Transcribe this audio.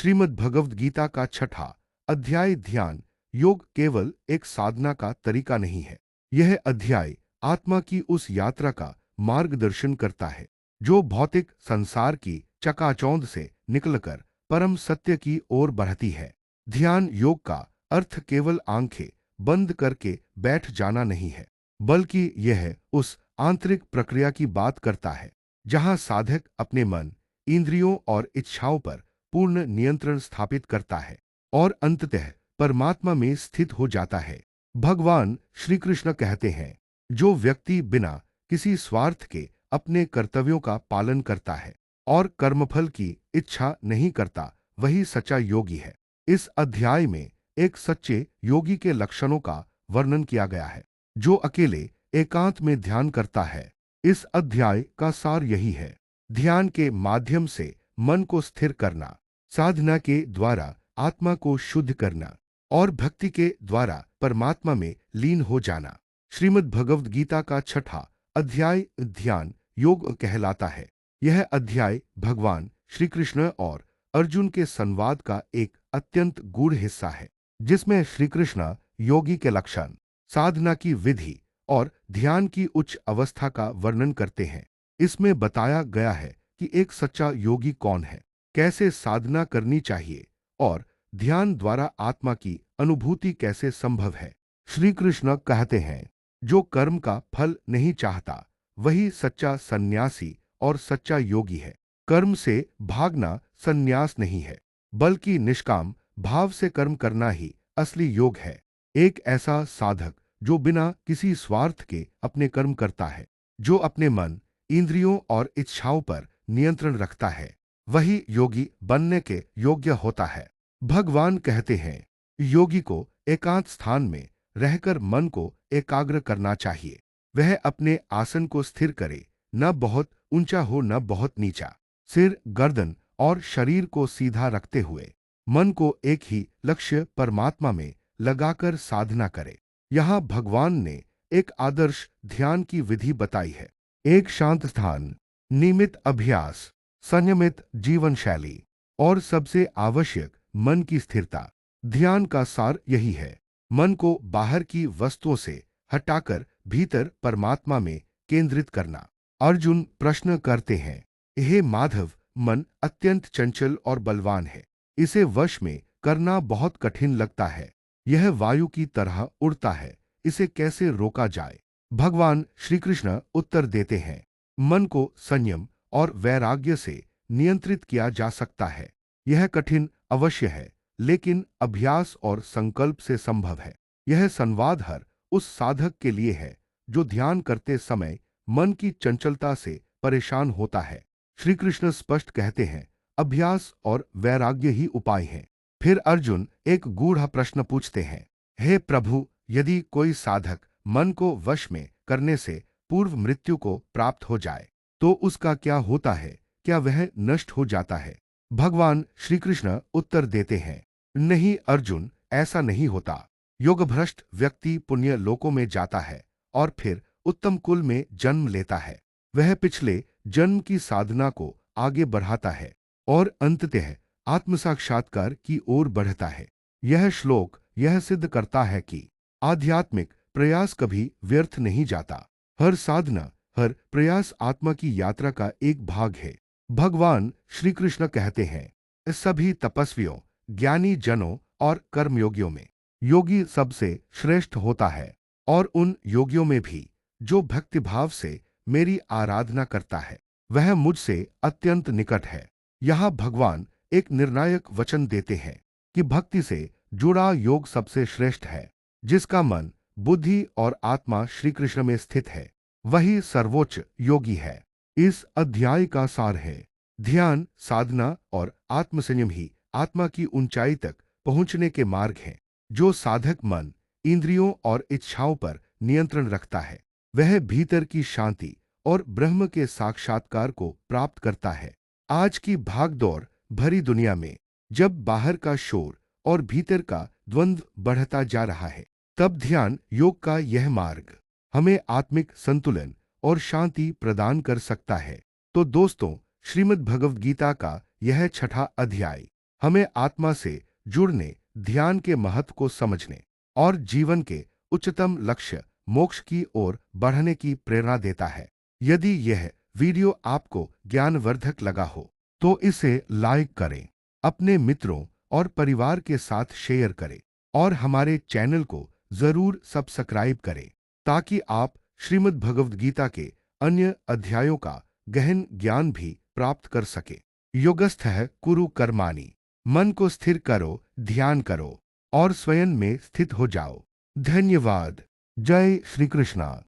श्रीमद् भगवद गीता का छठा अध्याय ध्यान योग केवल एक साधना का तरीका नहीं है। यह अध्याय आत्मा की उस यात्रा का मार्गदर्शन करता है जो भौतिक संसार की चकाचौंध से निकलकर परम सत्य की ओर बढ़ती है। ध्यान योग का अर्थ केवल आंखें बंद करके बैठ जाना नहीं है, बल्कि यह उस आंतरिक प्रक्रिया की बात करता है जहां साधक अपने मन, इंद्रियों और इच्छाओं पर पूर्ण नियंत्रण स्थापित करता है और अंततः परमात्मा में स्थित हो जाता है। भगवान श्री कृष्ण कहते हैं, जो व्यक्ति बिना किसी स्वार्थ के अपने कर्तव्यों का पालन करता है और कर्मफल की इच्छा नहीं करता, वही सच्चा योगी है। इस अध्याय में एक सच्चे योगी के लक्षणों का वर्णन किया गया है, जो अकेले एकांत में ध्यान करता है। इस अध्याय का सार यही है: ध्यान के माध्यम से मन को स्थिर करना, साधना के द्वारा आत्मा को शुद्ध करना और भक्ति के द्वारा परमात्मा में लीन हो जाना। श्रीमद् भगवद गीता का छठा अध्याय ध्यान योग कहलाता है। यह अध्याय भगवान श्री कृष्ण और अर्जुन के संवाद का एक अत्यंत गूढ़ हिस्सा है, जिसमें श्री कृष्ण योगी के लक्षण, साधना की विधि और ध्यान की उच्च अवस्था का वर्णन करते हैं। इसमें बताया गया है कि एक सच्चा योगी कौन है, कैसे साधना करनी चाहिए और ध्यान द्वारा आत्मा की अनुभूति कैसे संभव है। श्री कृष्ण कहते हैं, जो कर्म का फल नहीं चाहता वही सच्चा सन्यासी और सच्चा योगी है। कर्म से भागना सन्यास नहीं है, बल्कि निष्काम भाव से कर्म करना ही असली योग है। एक ऐसा साधक जो बिना किसी स्वार्थ के अपने कर्म करता है, जो अपने मन, इंद्रियों और इच्छाओं पर नियंत्रण रखता है, वही योगी बनने के योग्य होता है। भगवान कहते हैं, योगी को एकांत स्थान में रहकर मन को एकाग्र करना चाहिए। वह अपने आसन को स्थिर करे, न बहुत ऊंचा हो न बहुत नीचा। सिर, गर्दन और शरीर को सीधा रखते हुए मन को एक ही लक्ष्य परमात्मा में लगाकर साधना करे। यहाँ भगवान ने एक आदर्श ध्यान की विधि बताई है: एक शांत स्थान, नियमित अभ्यास, संयमित जीवन शैली और सबसे आवश्यक मन की स्थिरता। ध्यान का सार यही है: मन को बाहर की वस्तुओं से हटाकर भीतर परमात्मा में केंद्रित करना। अर्जुन प्रश्न करते हैं, हे माधव, मन अत्यंत चंचल और बलवान है, इसे वश में करना बहुत कठिन लगता है। यह वायु की तरह उड़ता है, इसे कैसे रोका जाए? भगवान श्री कृष्ण उत्तर देते हैं, मन को संयम और वैराग्य से नियंत्रित किया जा सकता है। यह कठिन अवश्य है, लेकिन अभ्यास और संकल्प से संभव है। यह संवाद हर उस साधक के लिए है जो ध्यान करते समय मन की चंचलता से परेशान होता है। श्री कृष्ण स्पष्ट कहते हैं, अभ्यास और वैराग्य ही उपाय हैं। फिर अर्जुन एक गूढ़ प्रश्न पूछते हैं, हे प्रभु, यदि कोई साधक मन को वश में करने से पूर्व मृत्यु को प्राप्त हो जाए तो उसका क्या होता है? क्या वह नष्ट हो जाता है? भगवान श्री कृष्ण उत्तर देते हैं, नहीं अर्जुन, ऐसा नहीं होता। योगभ्रष्ट व्यक्ति पुण्य लोकों में जाता है और फिर उत्तम कुल में जन्म लेता है। वह पिछले जन्म की साधना को आगे बढ़ाता है और अंततः आत्म साक्षात्कार की ओर बढ़ता है। यह श्लोक यह सिद्ध करता है कि आध्यात्मिक प्रयास कभी व्यर्थ नहीं जाता। हर साधना, हर प्रयास आत्मा की यात्रा का एक भाग है। भगवान श्री कृष्ण कहते हैं, सभी तपस्वियों, ज्ञानी जनों और कर्मयोगियों में योगी सबसे श्रेष्ठ होता है, और उन योगियों में भी जो भक्तिभाव से मेरी आराधना करता है, वह मुझसे अत्यंत निकट है। यहाँ भगवान एक निर्णायक वचन देते हैं कि भक्ति से जुड़ा योग सबसे श्रेष्ठ है। जिसका मन, बुद्धि और आत्मा श्री कृष्ण में स्थित है, वही सर्वोच्च योगी है। इस अध्याय का सार है, ध्यान, साधना और आत्मसंयम ही आत्मा की ऊंचाई तक पहुंचने के मार्ग हैं। जो साधक मन, इंद्रियों और इच्छाओं पर नियंत्रण रखता है, वह भीतर की शांति और ब्रह्म के साक्षात्कार को प्राप्त करता है। आज की भागदौड़ भरी दुनिया में जब बाहर का शोर और भीतर का द्वंद्व बढ़ता जा रहा है, तब ध्यान योग का यह मार्ग हमें आत्मिक संतुलन और शांति प्रदान कर सकता है। तो दोस्तों, श्रीमद् भगवद गीता का यह छठा अध्याय हमें आत्मा से जुड़ने, ध्यान के महत्व को समझने और जीवन के उच्चतम लक्ष्य मोक्ष की ओर बढ़ने की प्रेरणा देता है। यदि यह वीडियो आपको ज्ञानवर्धक लगा हो तो इसे लाइक करें, अपने मित्रों और परिवार के साथ शेयर करें और हमारे चैनल को जरूर सब्सक्राइब करें ताकि आप श्रीमद् भगवद गीता के अन्य अध्यायों का गहन ज्ञान भी प्राप्त कर सके। योगस्थ है कुरु कर्माणि, मन को स्थिर करो, ध्यान करो और स्वयं में स्थित हो जाओ। धन्यवाद। जय श्री कृष्णा।